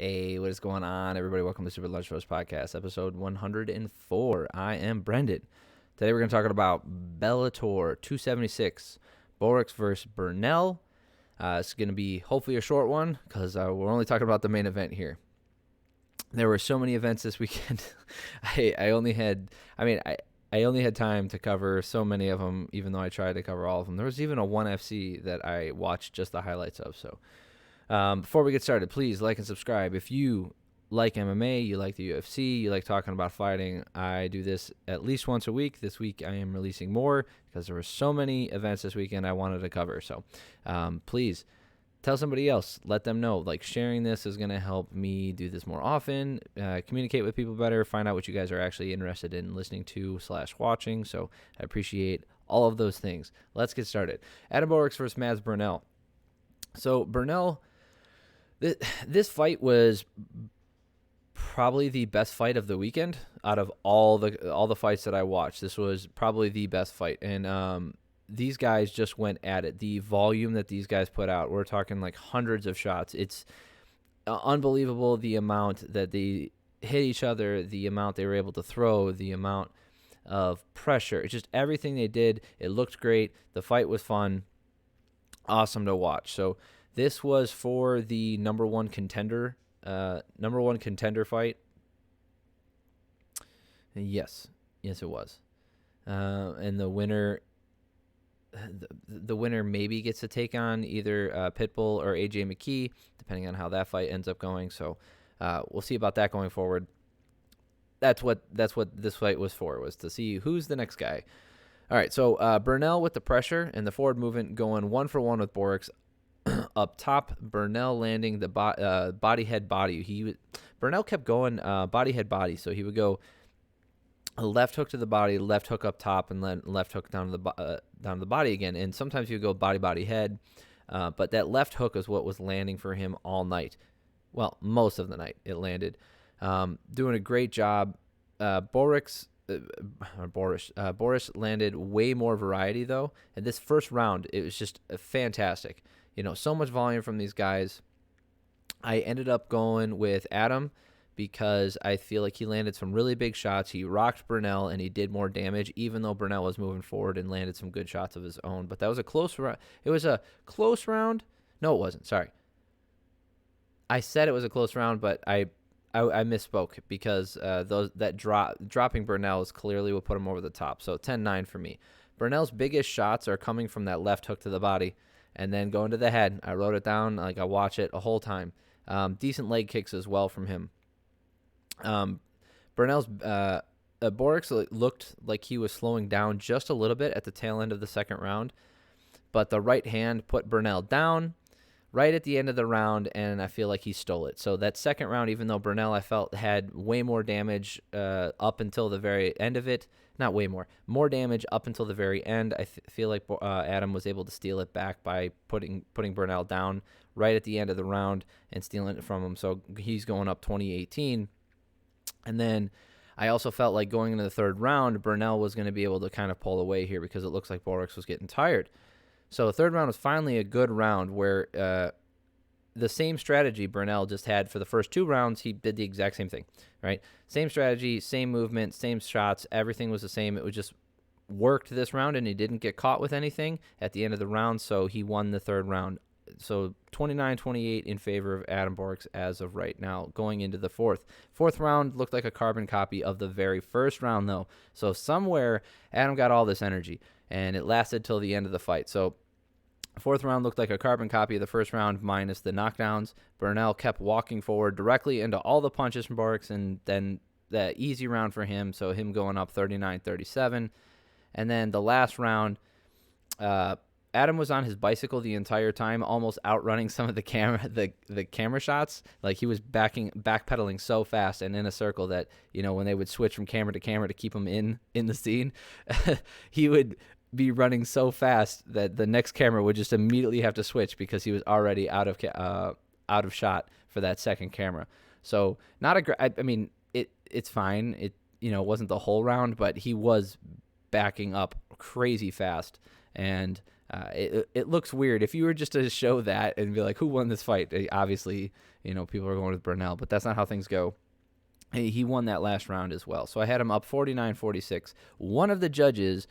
Hey, what is going on, everybody? Welcome to Super Lunch Roast Podcast, episode 104. I am Brendan. Today we're going to talk about Bellator 276, Borics versus Burnell. It's going to be hopefully a short one because we're only talking about the main event here. There were so many events this weekend. I only had time to cover so many of them, even though I tried to cover all of them. There was even a 1FC that I watched just the highlights of, so... Before we get started, please like and subscribe. If you like MMA, you like the UFC, you like talking about fighting, I do this at least once a week. This week I am releasing more because there were so many events this weekend I wanted to cover. So please tell somebody else. Let them know. Like, sharing this is going to help me do this more often, communicate with people better, find out what you guys are actually interested in listening to / watching. So I appreciate all of those things. Let's get started. Adam Borics versus Mads Burnell. So Burnell... This fight was probably the best fight of the weekend out of all the fights that I watched. This was probably the best fight, and these guys just went at it. The volume that these guys put out, we're talking like hundreds of shots. It's unbelievable the amount that they hit each other, the amount they were able to throw, the amount of pressure. It's just everything they did. It looked great. The fight was fun, awesome to watch. So this was for the number one contender fight. Yes, it was. And the winner, the winner maybe gets to take on either Pitbull or AJ McKee, depending on how that fight ends up going. So we'll see about that going forward. That's what this fight was for, was to see who's the next guy. All right, so Burnell with the pressure and the forward movement going 1-for-1 with Borics. Up top, Burnell landing the body head body. Burnell kept going body head body, so he would go a left hook to the body, left hook up top, and then left hook down to the body again. And sometimes he would go body head, but that left hook is what was landing for him all night. Well, most of the night it landed. Doing a great job. Boris landed way more variety though. And this first round, it was just fantastic. So much volume from these guys. I ended up going with Adam because I feel like he landed some really big shots. He rocked Burnell, and he did more damage, even though Burnell was moving forward and landed some good shots of his own. But that was a close round. It was a close round. No, it wasn't. Sorry. I said it was a close round, but I misspoke because dropping Burnell is clearly what put him over the top. So 10-9 for me. Burnell's biggest shots are coming from that left hook to the body and then going to the head. I wrote it down. Like, I watch it a whole time. Decent leg kicks as well from him. Burnell's Borics looked like he was slowing down just a little bit at the tail end of the second round, but the right hand put Burnell down right at the end of the round, and I feel like he stole it. So that second round, even though Burnell, I felt, had way more damage up until the very end of it, not way more damage up until the very end, I feel like Adam was able to steal it back by putting Burnell down right at the end of the round and stealing it from him. So he's going up 20-18. And then I also felt like going into the third round, Burnell was going to be able to kind of pull away here because it looks like Borics was getting tired. So the third round was finally a good round where the same strategy Burnell just had for the first two rounds, he did the exact same thing, right? Same strategy, same movement, same shots, everything was the same. It was just worked this round, and he didn't get caught with anything at the end of the round, so he won the third round. So 29-28 in favor of Adam Borics as of right now, going into the fourth. Fourth round looked like a carbon copy of the very first round, though. So somewhere Adam got all this energy, and it lasted till the end of the fight. So fourth round looked like a carbon copy of the first round minus the knockdowns. Burnell kept walking forward directly into all the punches from Borics, and then the easy round for him, so him going up 39-37. And then the last round, Adam was on his bicycle the entire time, almost outrunning some of the camera shots. Like, he was backpedaling so fast and in a circle that, when they would switch from camera to camera to keep him in the scene, he would be running so fast that the next camera would just immediately have to switch because he was already out of shot for that second camera. So not a great. I mean, it's fine. It wasn't the whole round, but he was backing up crazy fast, and It looks weird if you were just to show that and be like, who won this fight? Obviously, people are going with Burnell, but that's not how things go. He won that last round as well. So I had him up 49-46. One of the judges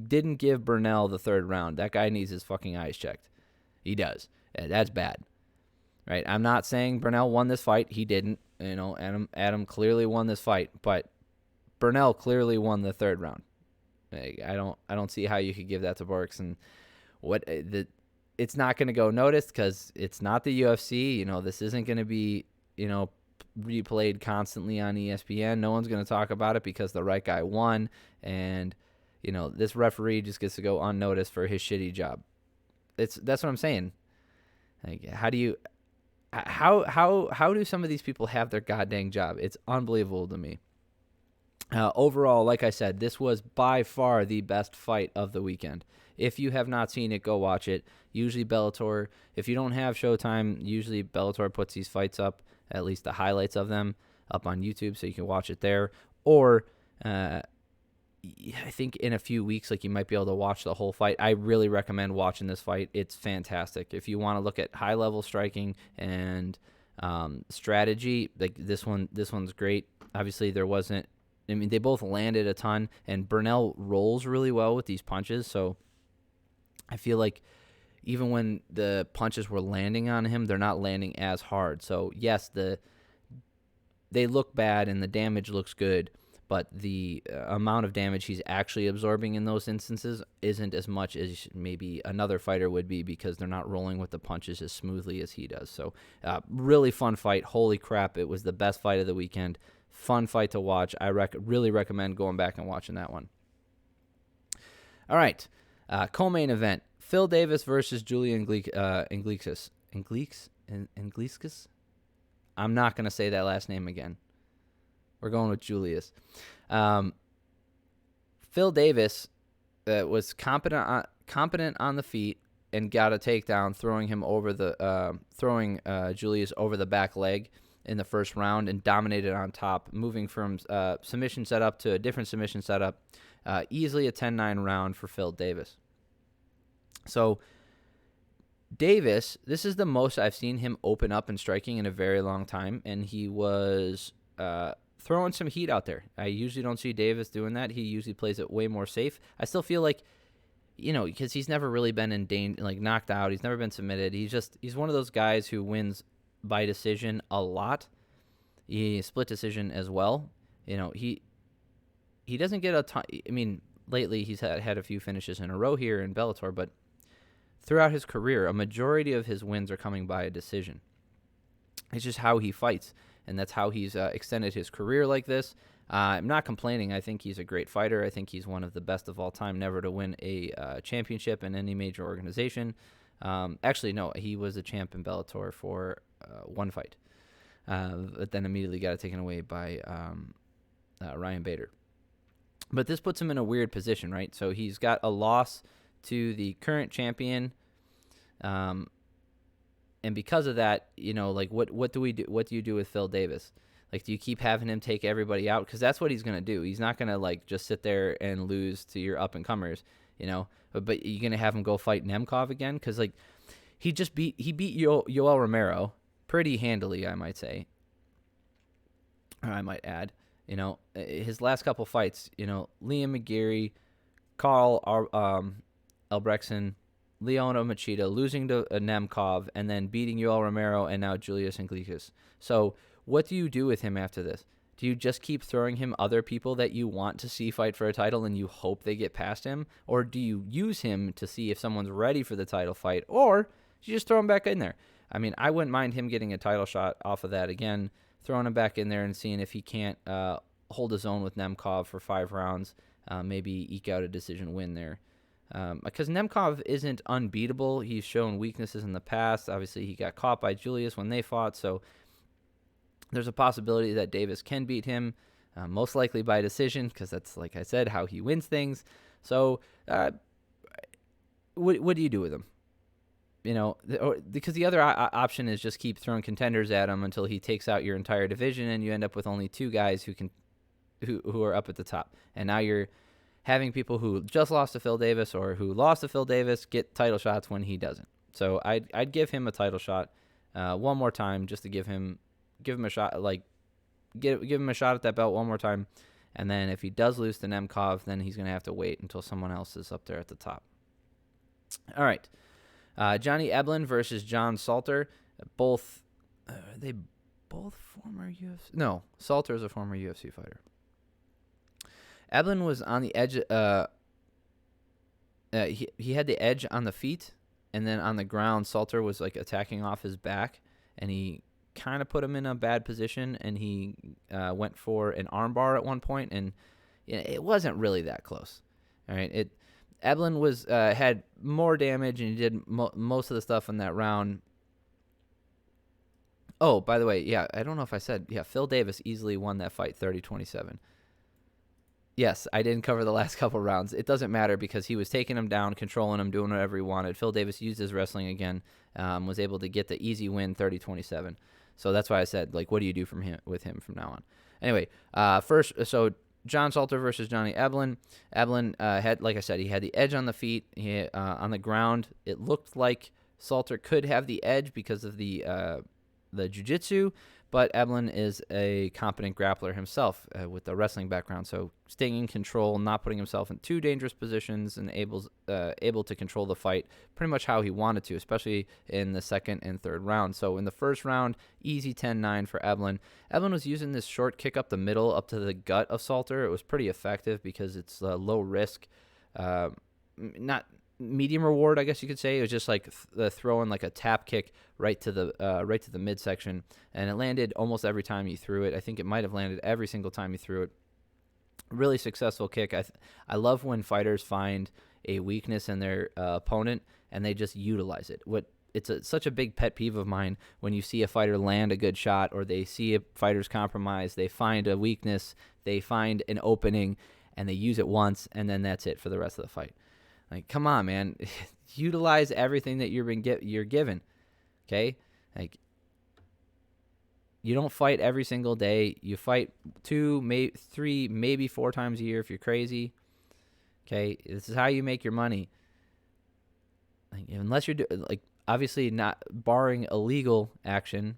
didn't give Burnell the third round. That guy needs his fucking eyes checked. He does. That's bad. Right? I'm not saying Burnell won this fight. He didn't. Adam clearly won this fight, but Burnell clearly won the third round. I don't see how you could give that to Borics, and it's not going to go noticed because it's not the UFC. This isn't going to be replayed constantly on ESPN. No one's going to talk about it because the right guy won, and this referee just gets to go unnoticed for his shitty job. That's what I'm saying. Like, how do some of these people have their goddamn job? It's unbelievable to me. Overall, like I said, this was by far the best fight of the weekend. If you have not seen it, go watch it. Usually Bellator, if you don't have Showtime, usually Bellator puts these fights up, at least the highlights of them, up on YouTube so you can watch it there. Or I think in a few weeks, you might be able to watch the whole fight. I really recommend watching this fight. It's fantastic. If you want to look at high-level striking and strategy, this one's great. Obviously, they both landed a ton, and Burnell rolls really well with these punches, so I feel like even when the punches were landing on him, they're not landing as hard. So, yes, they look bad and the damage looks good, but the amount of damage he's actually absorbing in those instances isn't as much as maybe another fighter would be because they're not rolling with the punches as smoothly as he does. So, really fun fight. Holy crap, it was the best fight of the weekend. Fun fight to watch. I really recommend going back and watching that one. All right, co-main event. Phil Davis versus Julian Iglesias. Iglesias? I'm not going to say that last name again. We're going with Julius. Phil Davis was competent on the feet and got a takedown, throwing Julius over the back leg in the first round and dominated on top, moving from submission setup to a different submission setup. Easily a 10-9 round for Phil Davis. So Davis, this is the most I've seen him open up and striking in a very long time, and he was throwing some heat out there. I usually don't see Davis doing that. He usually plays it way more safe. I still feel like, because he's never really been in danger, knocked out. He's never been submitted. He's one of those guys who wins by decision a lot. He split decision as well. He doesn't get a ton. I mean, lately he's had a few finishes in a row here in Bellator, but throughout his career, a majority of his wins are coming by a decision. It's just how he fights, and that's how he's extended his career like this. I'm not complaining. I think he's a great fighter. I think he's one of the best of all time, never to win a championship in any major organization. Actually, no, he was a champ in Bellator for one fight, but then immediately got it taken away by Ryan Bader. But this puts him in a weird position, right? So he's got a loss to the current champion, and because of that, what do we do? What do you do with Phil Davis? Do you keep having him take everybody out? Because that's what he's gonna do. He's not gonna just sit there and lose to your up and comers, But you're gonna have him go fight Nemkov again? Because he beat Yoel Romero pretty handily, I might say, or I might add. His last couple fights, Liam McGarry, Carl Albrechtsen, Leona Machida, losing to Nemkov, and then beating Yoel Romero, and now Julius Iglesias. So what do you do with him after this? Do you just keep throwing him other people that you want to see fight for a title and you hope they get past him? Or do you use him to see if someone's ready for the title fight? Or do you just throw him back in there? I mean, I wouldn't mind him getting a title shot off of that again, throwing him back in there and seeing if he can't hold his own with Nemkov for 5 rounds, maybe eke out a decision win there. Because Nemkov isn't unbeatable. He's shown weaknesses in the past. Obviously, he got caught by Julius when they fought, so there's a possibility that Davis can beat him, most likely by decision, because that's, like I said, how he wins things. So what do you do with him? Because the other option is just keep throwing contenders at him until he takes out your entire division, and you end up with only 2 guys who are up at the top. And now you're having people who just lost to Phil Davis or who lost to Phil Davis get title shots when he doesn't. So I'd give him a title shot one more time just to give him a shot, like give him a shot at that belt one more time. And then if he does lose to Nemkov, then he's going to have to wait until someone else is up there at the top. All right. Johnny Eblin versus John Salter. Both, they both former UFC? No, Salter is a former UFC fighter. Eblin was on the edge. He had the edge on the feet, and then on the ground, Salter was like attacking off his back, and he kind of put him in a bad position, and he went for an armbar at one point, and it wasn't really that close. All right, Eblin was had more damage, and he did most of the stuff in that round. Oh, by the way, yeah, I don't know if I said, Phil Davis easily won that fight 30-27. Yes, I didn't cover the last couple rounds. It doesn't matter because he was taking him down, controlling him, doing whatever he wanted. Phil Davis used his wrestling again, was able to get the easy win 30-27. So that's why I said, like, what do you do with him from now on? Anyway, first, so John Salter versus Johnny Eblin. Eblin had, like I said, he had the edge on the feet. On the ground, it looked like Salter could have the edge because of the jiu-jitsu, but Eblin is a competent grappler himself with a wrestling background, so staying in control, not putting himself in too dangerous positions, and able to control the fight pretty much how he wanted to, especially in the second and third round. So in the first round, easy 10-9 for Eblin. Eblin was using this short kick up the middle, up to the gut of Salter. It was pretty effective because it's low risk, not medium reward, I guess you could say. It was just like throwing like a tap kick right to the midsection, and it landed almost every time he threw it. I think it might have landed every single time he threw it. Really successful kick. I love when fighters find a weakness in their opponent and they just utilize it. It's such a big pet peeve of mine when you see a fighter land a good shot or they see a fighter's compromised. They find a weakness, they find an opening, and they use it once, and then that's it for the rest of the fight. Like, come on, man. Utilize everything that you're given, okay? Like, you don't fight every single day. You fight 2, 3, maybe 4 times a year if you're crazy, okay? This is how you make your money. Like, unless you're obviously not barring illegal action,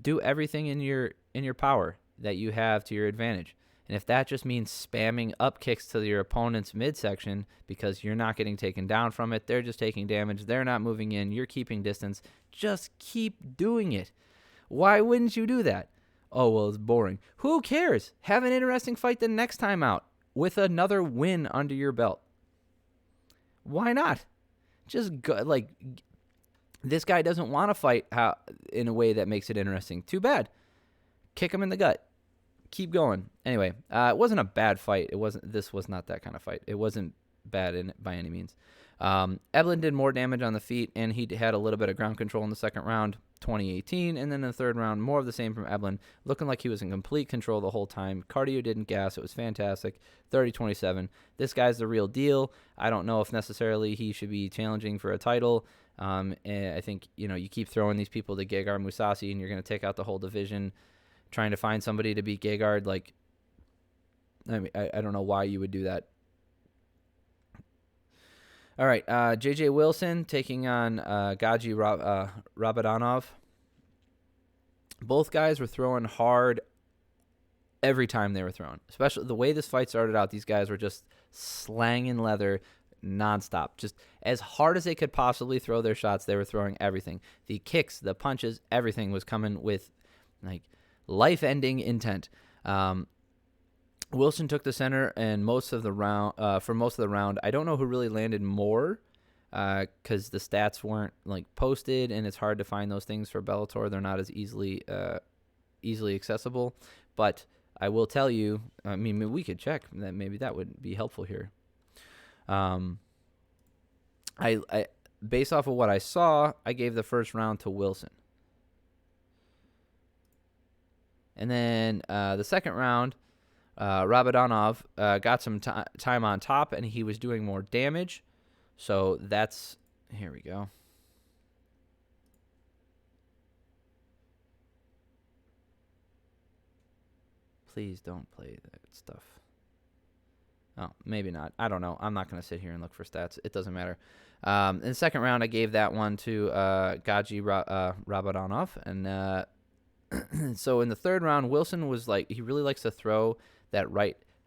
do everything in your power that you have to your advantage. And if that just means spamming up kicks to your opponent's midsection because you're not getting taken down from it, they're just taking damage, they're not moving in, you're keeping distance, just keep doing it. Why wouldn't you do that? Oh, well, it's boring. Who cares? Have an interesting fight the next time out with another win under your belt. Why not? Just go, this guy doesn't want to fight in a way that makes it interesting. Too bad. Kick him in the gut. Keep going. Anyway, it wasn't a bad fight. This was not that kind of fight. It wasn't bad by any means. Eblin did more damage on the feet, and he had a little bit of ground control in the second round, 20-18, and then in the third round, more of the same from Eblin, looking like he was in complete control the whole time. Cardio didn't gas. It was fantastic. 30-27. This guy's the real deal. I don't know if necessarily he should be challenging for a title. And I think, you keep throwing these people to Gegard Mousasi, and you're going to take out the whole division. Trying to find somebody to beat Gegard, I don't know why you would do that. All right, J.J. Wilson taking on Gaji Rabadanov. Both guys were throwing hard every time they were thrown. Especially the way this fight started out, these guys were just slanging leather nonstop. Just as hard as they could possibly throw their shots, they were throwing everything. The kicks, the punches, everything was coming with, life-ending intent. Wilson took the center and for most of the round. I don't know who really landed more because the stats weren't posted, and it's hard to find those things for Bellator. They're not as easily accessible. But I will tell you, we could check that. Maybe that would be helpful here. I based off of what I saw, I gave the first round to Wilson. And then the second round, Rabadanov got some time on top, and he was doing more damage. So that's... Here we go. Please don't play that stuff. Oh, maybe not. I don't know. I'm not going to sit here and look for stats. It doesn't matter. In the second round, I gave that one to Gaji Rabadanov. And so in the third round, Wilson was like, he really likes to throw that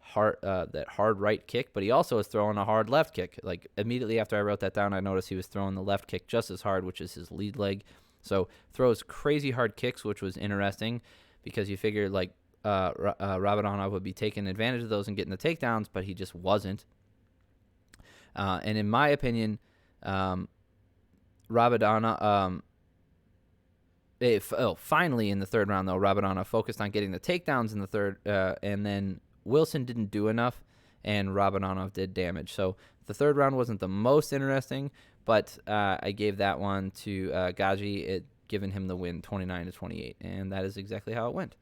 hard right kick, but he also is throwing a hard left kick. Like immediately after I wrote that down, I noticed he was throwing the left kick just as hard, which is his lead leg. So throws crazy hard kicks, which was interesting because you figured like Rabadanov would be taking advantage of those and getting the takedowns, but he just wasn't. And in my opinion, Rabadanov, finally in the third round, though, Rabadanov focused on getting the takedowns in the third, and then Wilson didn't do enough, and Rabadanov did damage. So the third round wasn't the most interesting, but I gave that one to Gaji, it giving him the win 29-28, and that is exactly how it went.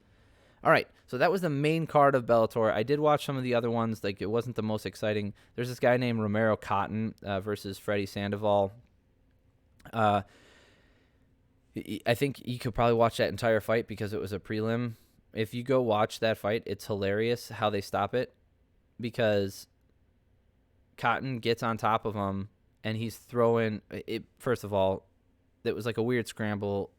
All right, so that was the main card of Bellator. I did watch some of the other ones. Like, it wasn't the most exciting. There's this guy named Romero versus Freddy Sandoval. I think you could probably watch that entire fight because it was a prelim. If you go watch that fight, it's hilarious how they stop it because Cotton gets on top of him, and he's throwing it. First of all, it was like a weird scramble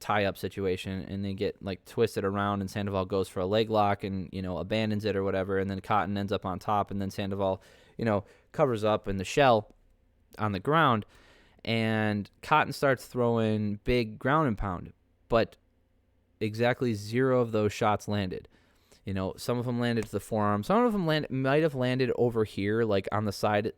tie-up situation, and they get like twisted around, and Sandoval goes for a leg lock and, you know, abandons it or whatever, and then Cotton ends up on top, and then Sandoval, you know, covers up in the shell on the ground, and Cotton starts throwing big ground and pound, but exactly 0 of those shots landed. You know, some of them landed to the forearm. Some of them might have landed over here, like on the side,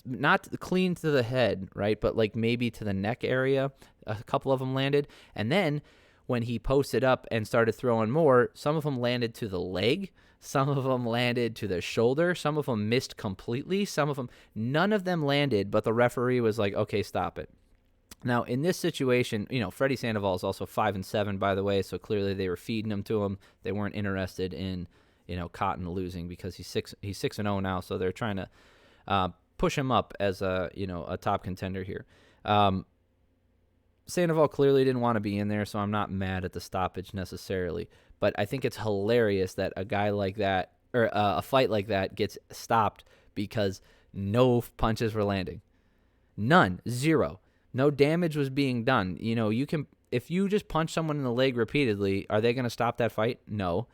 not clean to the head, right? But like maybe to the neck area. A couple of them landed. And then when he posted up and started throwing more, some of them landed to the leg. Some of them landed to the shoulder. Some of them missed completely. None of them landed, but the referee was like, okay, stop it. Now, in this situation, you know, Freddy Sandoval is also 5-7, by the way, so clearly they were feeding him to him. They weren't interested in, you know, Cotton losing because he's 6-0 now, so they're trying to push him up as a top contender here. Sandoval clearly didn't want to be in there, so I'm not mad at the stoppage necessarily. But I think it's hilarious that a guy like that, or a fight like that, gets stopped because no punches were landing. None. 0. No damage was being done. You know, if you just punch someone in the leg repeatedly, are they going to stop that fight? No.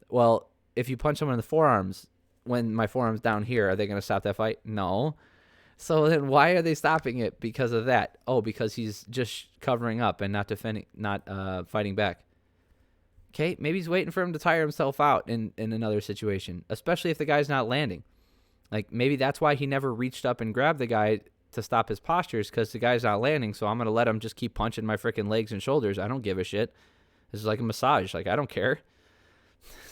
Well, if you punch someone in the forearms, when my forearm's down here, are they going to stop that fight? No. So then why are they stopping it because of that? Oh, because he's just covering up and not defending, not fighting back. Okay, maybe he's waiting for him to tire himself out in another situation, especially if the guy's not landing. Like, maybe that's why he never reached up and grabbed the guy to stop his postures, because the guy's not landing, so I'm going to let him just keep punching my freaking legs and shoulders. I don't give a shit. This is like a massage. Like, I don't care.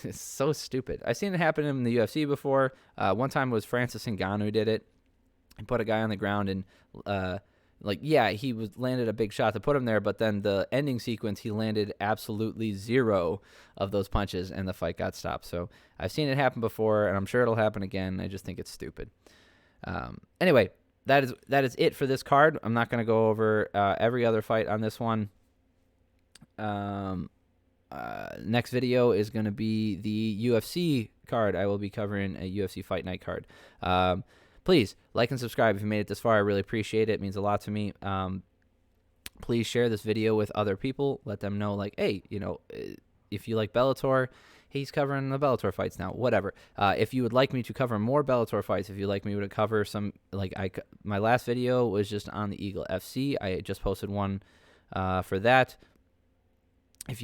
It's so stupid. I've seen it happen in the UFC before. One time it was Francis Ngannou did it. He put a guy on the ground and, he landed a big shot to put him there, but then the ending sequence, he landed absolutely 0 of those punches, and the fight got stopped. So I've seen it happen before, and I'm sure it'll happen again. I just think it's stupid. Anyway, that is it for this card. I'm not going to go over every other fight on this one. Next video is going to be the UFC card. I will be covering a UFC Fight Night card. Please like and subscribe if you made it this far. I really appreciate it. It means a lot to me. Please share this video with other people. Let them know, like, hey, you know, if you like Bellator, he's covering the Bellator fights now, whatever. If you would like me to cover more Bellator fights, if you'd like me to cover some, my last video was just on the Eagle FC. I just posted one for that. If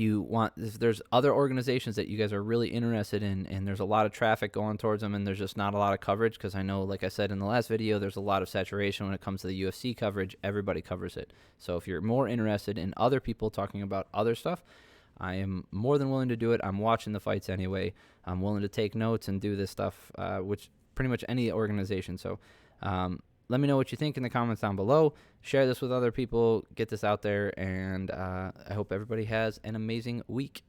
there's other organizations that you guys are really interested in, and there's a lot of traffic going towards them, and there's just not a lot of coverage, because I know, like I said in the last video, there's a lot of saturation when it comes to the UFC coverage. Everybody covers it. So if you're more interested in other people talking about other stuff, I am more than willing to do it. I'm watching the fights anyway. I'm willing to take notes and do this stuff, which pretty much any organization. So let me know what you think in the comments down below. Share this with other people. Get this out there. And I hope everybody has an amazing week.